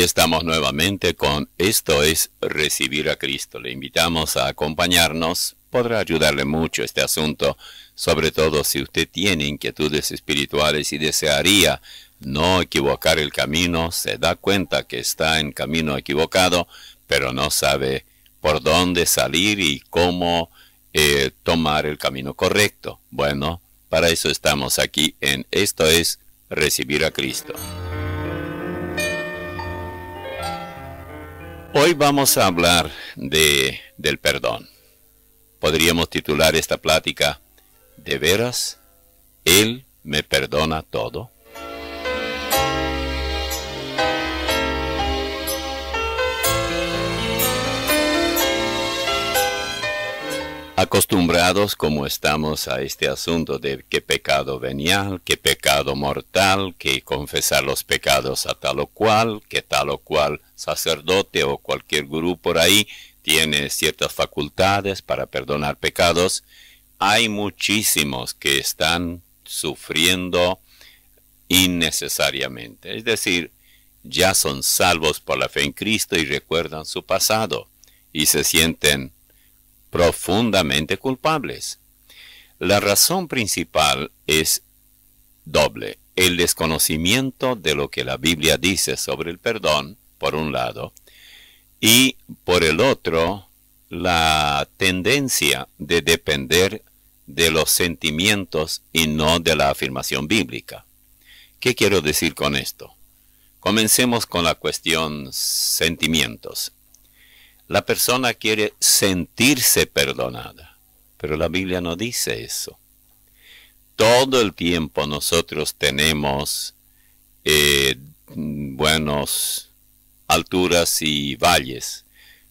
estamos nuevamente con Esto es Recibir a Cristo. Le invitamos a acompañarnos. Podrá ayudarle mucho este asunto, sobre todo si usted tiene inquietudes espirituales y desearía no equivocar el camino, se da cuenta que está en camino equivocado, pero no sabe por dónde salir y cómo tomar el camino correcto. Bueno, para eso estamos aquí en Esto es Recibir a Cristo. Hoy vamos a hablar del perdón. Podríamos titular esta plática, ¿de veras Él me perdona todo? Acostumbrados como estamos a este asunto de qué pecado venial, qué pecado mortal, que confesar los pecados a tal o cual, que tal o cual sacerdote o cualquier gurú por ahí tiene ciertas facultades para perdonar pecados, hay muchísimos que están sufriendo innecesariamente. Es decir, ya son salvos por la fe en Cristo y recuerdan su pasado y se sienten profundamente culpables. La razón principal es doble: el desconocimiento de lo que la Biblia dice sobre el perdón, por un lado, y por el otro, la tendencia de depender de los sentimientos y no de la afirmación bíblica. ¿Qué quiero decir con esto? Comencemos con la cuestión sentimientos. La persona quiere sentirse perdonada, pero la Biblia no dice eso. Todo el tiempo nosotros tenemos buenas alturas y valles.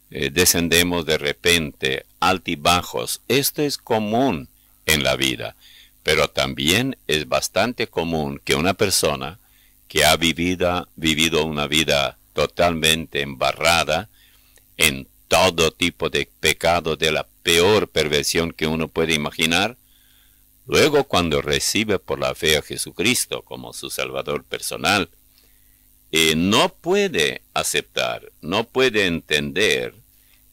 Descendemos de repente, altibajos. Esto es común en la vida, pero también es bastante común que una persona que ha vivido una vida totalmente embarrada en todo tipo de pecado, de la peor perversión que uno puede imaginar, luego cuando recibe por la fe a Jesucristo como su Salvador personal, no puede aceptar, no puede entender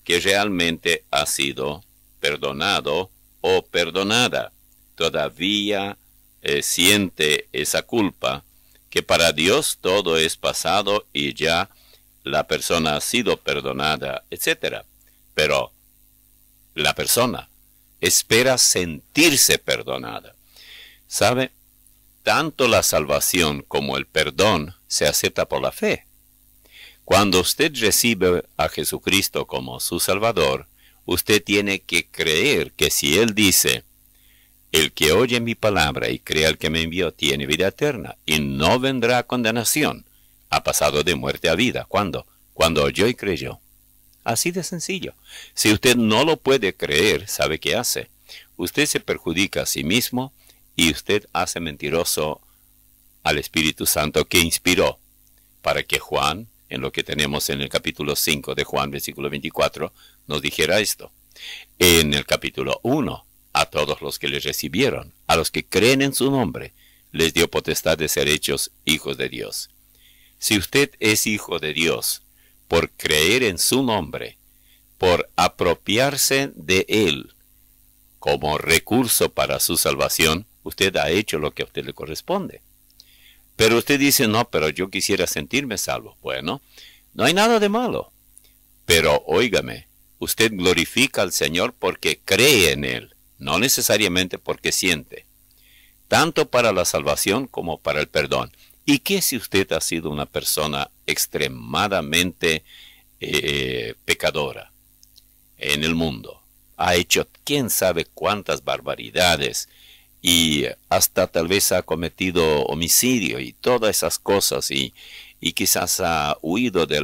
que realmente ha sido perdonado o perdonada. Todavía siente esa culpa, que para Dios todo es pasado y ya la persona ha sido perdonada, etc. Pero la persona espera sentirse perdonada. ¿Sabe? Tanto la salvación como el perdón se acepta por la fe. Cuando usted recibe a Jesucristo como su Salvador, usted tiene que creer que si Él dice, el que oye mi palabra y crea al que me envió tiene vida eterna y no vendrá a condenación, ha pasado de muerte a vida. ¿Cuándo? Cuando oyó y creyó. Así de sencillo. Si usted no lo puede creer, ¿sabe qué hace? Usted se perjudica a sí mismo y usted hace mentiroso al Espíritu Santo que inspiró para que Juan, en lo que tenemos en el capítulo 5 de Juan, versículo 24, nos dijera esto. En el capítulo 1, a todos los que le recibieron, a los que creen en su nombre, les dio potestad de ser hechos hijos de Dios. Si usted es hijo de Dios por creer en su nombre, por apropiarse de Él como recurso para su salvación, usted ha hecho lo que a usted le corresponde. Pero usted dice, no, pero yo quisiera sentirme salvo. Bueno, no hay nada de malo. Pero óigame, usted glorifica al Señor porque cree en Él, no necesariamente porque siente. Tanto para la salvación como para el perdón. ¿Y qué si usted ha sido una persona extremadamente pecadora en el mundo? Ha hecho quién sabe cuántas barbaridades y hasta tal vez ha cometido homicidio y todas esas cosas y quizás ha huido de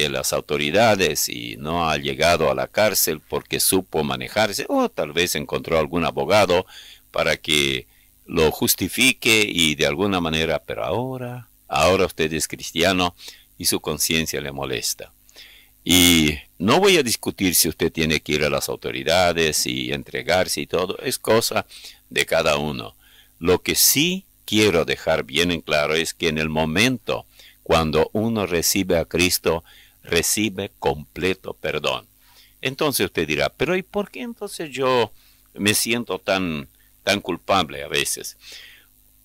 las autoridades y no ha llegado a la cárcel porque supo manejarse, o tal vez encontró algún abogado para que lo justifique y de alguna manera, pero ahora usted es cristiano y su conciencia le molesta. Y no voy a discutir si usted tiene que ir a las autoridades y entregarse y todo, es cosa de cada uno. Lo que sí quiero dejar bien en claro es que en el momento cuando uno recibe a Cristo, recibe completo perdón. Entonces usted dirá, pero ¿y por qué entonces yo me siento tan culpable a veces?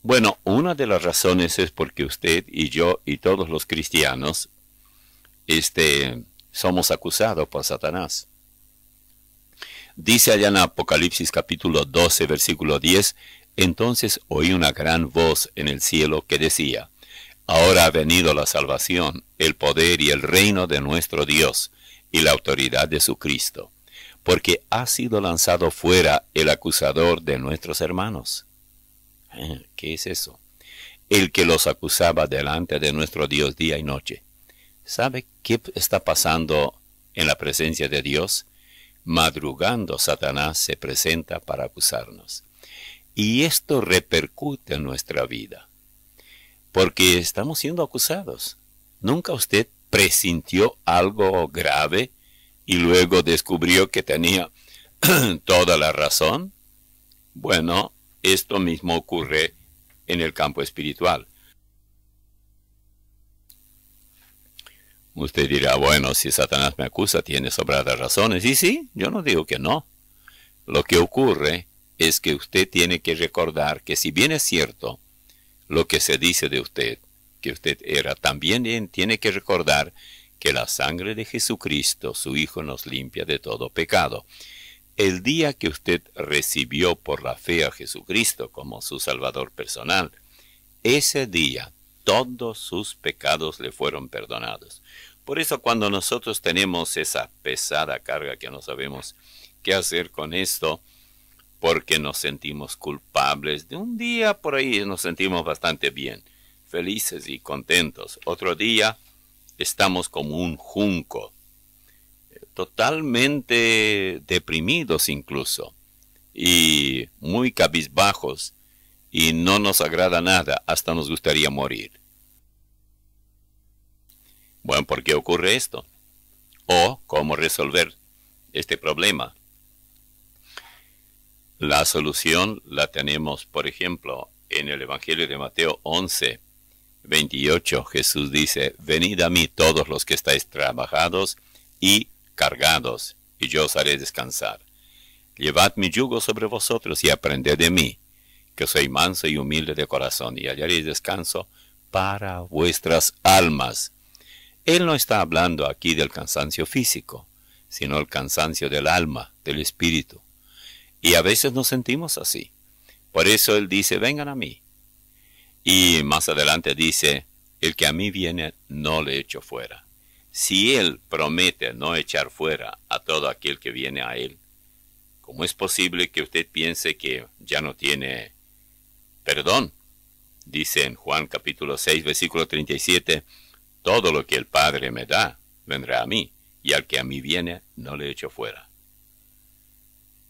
Bueno, una de las razones es porque usted y yo y todos los cristianos somos acusados por Satanás. Dice allá en Apocalipsis capítulo 12, versículo 10, entonces oí una gran voz en el cielo que decía, ahora ha venido la salvación, el poder y el reino de nuestro Dios, y la autoridad de su Cristo, porque ha sido lanzado fuera el acusador de nuestros hermanos. ¿Qué es eso? El que los acusaba delante de nuestro Dios día y noche. ¿Sabe qué está pasando en la presencia de Dios? Madrugando, Satanás se presenta para acusarnos. Y esto repercute en nuestra vida, porque estamos siendo acusados. ¿Nunca usted presintió algo grave y luego descubrió que tenía toda la razón? Bueno, esto mismo ocurre en el campo espiritual. Usted dirá, bueno, si Satanás me acusa, tiene sobradas razones. Y sí, yo no digo que no. Lo que ocurre es que usted tiene que recordar que si bien es cierto lo que se dice de usted, que usted era, también tiene que recordar que la sangre de Jesucristo, su Hijo, nos limpia de todo pecado. El día que usted recibió por la fe a Jesucristo como su Salvador personal, ese día todos sus pecados le fueron perdonados. Por eso cuando nosotros tenemos esa pesada carga que no sabemos qué hacer con esto, porque nos sentimos culpables, de un día por ahí nos sentimos bastante bien, felices y contentos. Otro día estamos como un junco, totalmente deprimidos incluso, y muy cabizbajos, y no nos agrada nada, hasta nos gustaría morir. Bueno, ¿por qué ocurre esto? ¿O cómo resolver este problema? La solución la tenemos, por ejemplo, en el Evangelio de Mateo 11, 28. Jesús dice, venid a mí todos los que estáis trabajados y cargados, y yo os haré descansar. Llevad mi yugo sobre vosotros y aprended de mí, que soy manso y humilde de corazón, y hallaréis descanso para vuestras almas. Él no está hablando aquí del cansancio físico, sino el cansancio del alma, del espíritu. Y a veces nos sentimos así. Por eso Él dice, vengan a mí. Y más adelante dice, el que a mí viene, no le echo fuera. Si Él promete no echar fuera a todo aquel que viene a Él, ¿cómo es posible que usted piense que ya no tiene perdón? Dice en Juan capítulo 6, versículo 37, todo lo que el Padre me da, vendrá a mí, y al que a mí viene, no le echo fuera.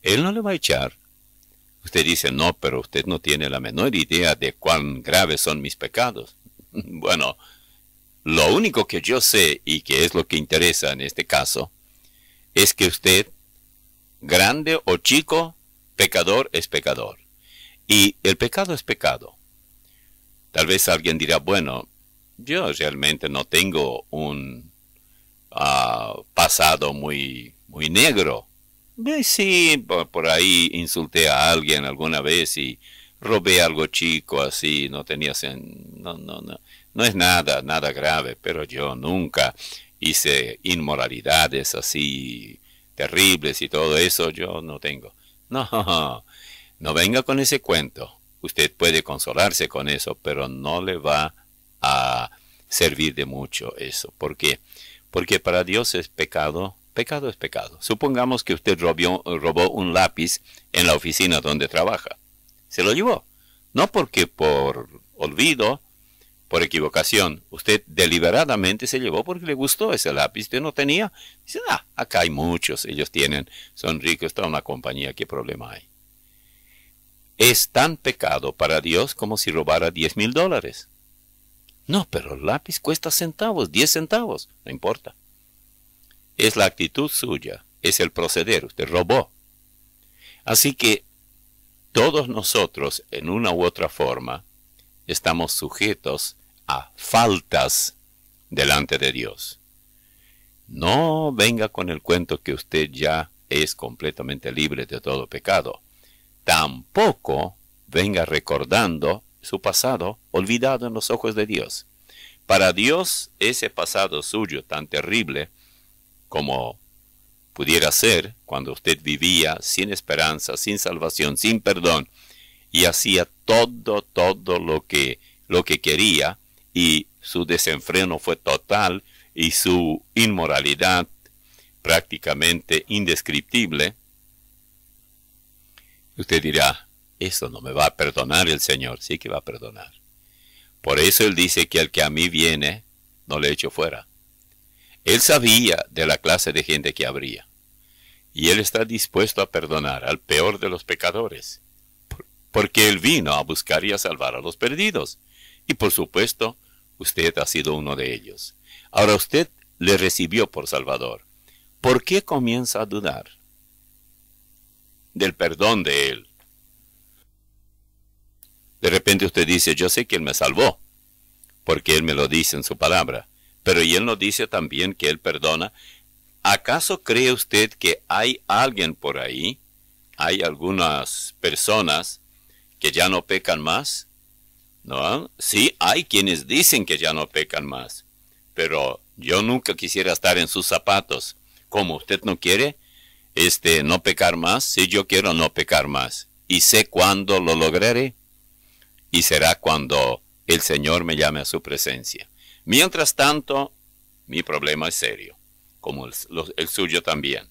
Él no le va a echar. Usted dice, no, pero usted no tiene la menor idea de cuán graves son mis pecados. Bueno, lo único que yo sé, y que es lo que interesa en este caso, es que usted, grande o chico, pecador es pecador. Y el pecado es pecado. Tal vez alguien dirá, bueno, yo realmente no tengo un pasado muy negro. Sí, por ahí insulté a alguien alguna vez y robé algo chico así, no es nada grave, pero yo nunca hice inmoralidades así terribles y todo eso, yo no tengo. No venga con ese cuento. Usted puede consolarse con eso, pero no le va a servir de mucho eso. ¿Por qué? Porque para Dios es pecado. Pecado es pecado. Supongamos que usted robó un lápiz en la oficina donde trabaja. Se lo llevó. No porque por olvido, por equivocación. Usted deliberadamente se llevó porque le gustó ese lápiz. Usted no tenía. Dice, acá hay muchos. Ellos tienen, son ricos, está una compañía. ¿Qué problema hay? Es tan pecado para Dios como si robara $10,000. No, pero el lápiz cuesta centavos, 10 centavos. No importa. Es la actitud suya, es el proceder, usted robó. Así que todos nosotros, en una u otra forma, estamos sujetos a faltas delante de Dios. No venga con el cuento que usted ya es completamente libre de todo pecado. Tampoco venga recordando su pasado olvidado en los ojos de Dios. Para Dios, ese pasado suyo tan terrible como pudiera ser cuando usted vivía sin esperanza, sin salvación, sin perdón, y hacía todo lo que quería, y su desenfreno fue total, y su inmoralidad prácticamente indescriptible. Usted dirá, eso no me va a perdonar el Señor. Sí que va a perdonar. Por eso Él dice que el que a mí viene, no le echo fuera. Él sabía de la clase de gente que habría. Y Él está dispuesto a perdonar al peor de los pecadores. Porque Él vino a buscar y a salvar a los perdidos. Y por supuesto, usted ha sido uno de ellos. Ahora usted le recibió por Salvador. ¿Por qué comienza a dudar del perdón de Él? De repente usted dice, yo sé que Él me salvó, porque Él me lo dice en su palabra. Pero ¿y Él nos dice también que Él perdona? ¿Acaso cree usted que hay alguien por ahí, hay algunas personas que ya no pecan más? ¿No? Sí, hay quienes dicen que ya no pecan más. Pero yo nunca quisiera estar en sus zapatos. ¿Cómo usted no quiere no pecar más? Sí, yo quiero no pecar más. Y sé cuándo lo lograré. Y será cuando el Señor me llame a su presencia. Mientras tanto, mi problema es serio, como el suyo también.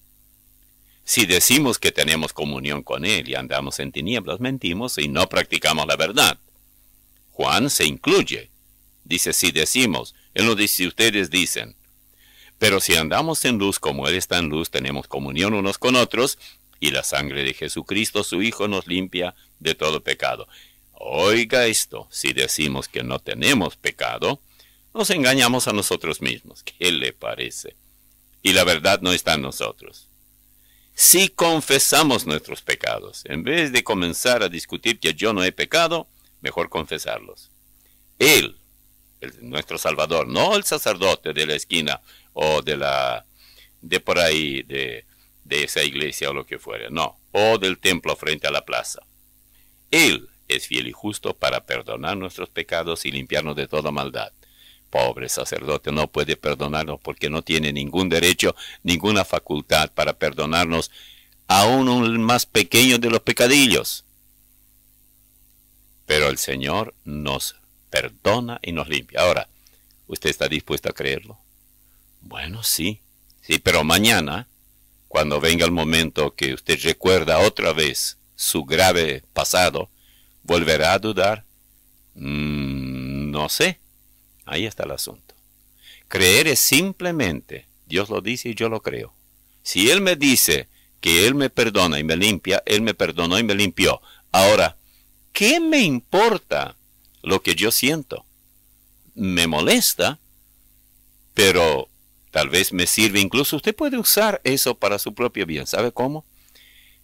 Si decimos que tenemos comunión con Él y andamos en tinieblas, mentimos y no practicamos la verdad. Juan se incluye. Dice, si decimos, Él no dice, si ustedes dicen. Pero si andamos en luz como Él está en luz, tenemos comunión unos con otros, y la sangre de Jesucristo, su Hijo, nos limpia de todo pecado. Oiga esto, si decimos que no tenemos pecado, nos engañamos a nosotros mismos. ¿Qué le parece? Y la verdad no está en nosotros. Si confesamos nuestros pecados, en vez de comenzar a discutir que yo no he pecado, mejor confesarlos. Él, nuestro Salvador, no el sacerdote de la esquina o de por ahí, de esa iglesia o lo que fuera, no, o del templo frente a la plaza. Él es fiel y justo para perdonar nuestros pecados y limpiarnos de toda maldad. Pobre sacerdote, no puede perdonarnos porque no tiene ningún derecho, ninguna facultad para perdonarnos, aún el más pequeño de los pecadillos. Pero el Señor nos perdona y nos limpia. Ahora, ¿usted está dispuesto a creerlo? Bueno, sí, pero mañana, cuando venga el momento que usted recuerda otra vez su grave pasado, ¿volverá a dudar? No sé. Ahí está el asunto. Creer es simplemente, Dios lo dice y yo lo creo. Si Él me dice que Él me perdona y me limpia, Él me perdonó y me limpió. Ahora, ¿qué me importa lo que yo siento? Me molesta, pero tal vez me sirve. Incluso usted puede usar eso para su propio bien. ¿Sabe cómo?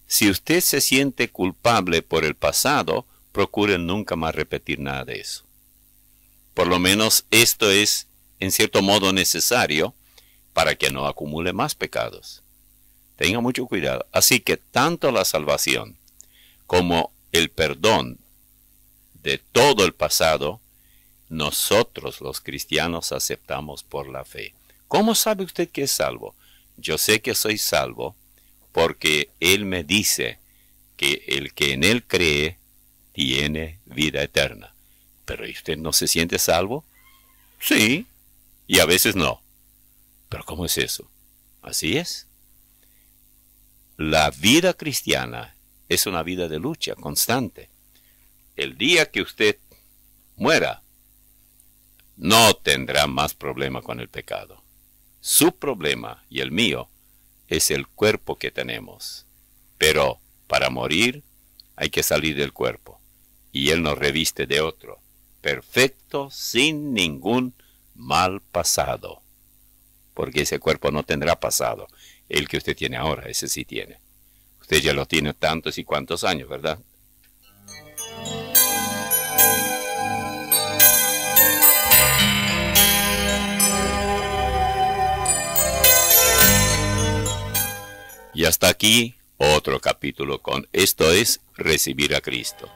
Si usted se siente culpable por el pasado, procure nunca más repetir nada de eso. Por lo menos esto es, en cierto modo, necesario para que no acumule más pecados. Tenga mucho cuidado. Así que tanto la salvación como el perdón de todo el pasado, nosotros los cristianos aceptamos por la fe. ¿Cómo sabe usted que es salvo? Yo sé que soy salvo porque Él me dice que el que en Él cree tiene vida eterna. ¿Pero usted no se siente salvo? Sí, y a veces no. ¿Pero cómo es eso? Así es. La vida cristiana es una vida de lucha constante. El día que usted muera, no tendrá más problema con el pecado. Su problema y el mío es el cuerpo que tenemos. Pero para morir hay que salir del cuerpo. Y Él nos reviste de otro, perfecto, sin ningún mal pasado. Porque ese cuerpo no tendrá pasado. El que usted tiene ahora, ese sí tiene. Usted ya lo tiene tantos y cuantos años, ¿verdad? Y hasta aquí otro capítulo con Esto es Recibir a Cristo.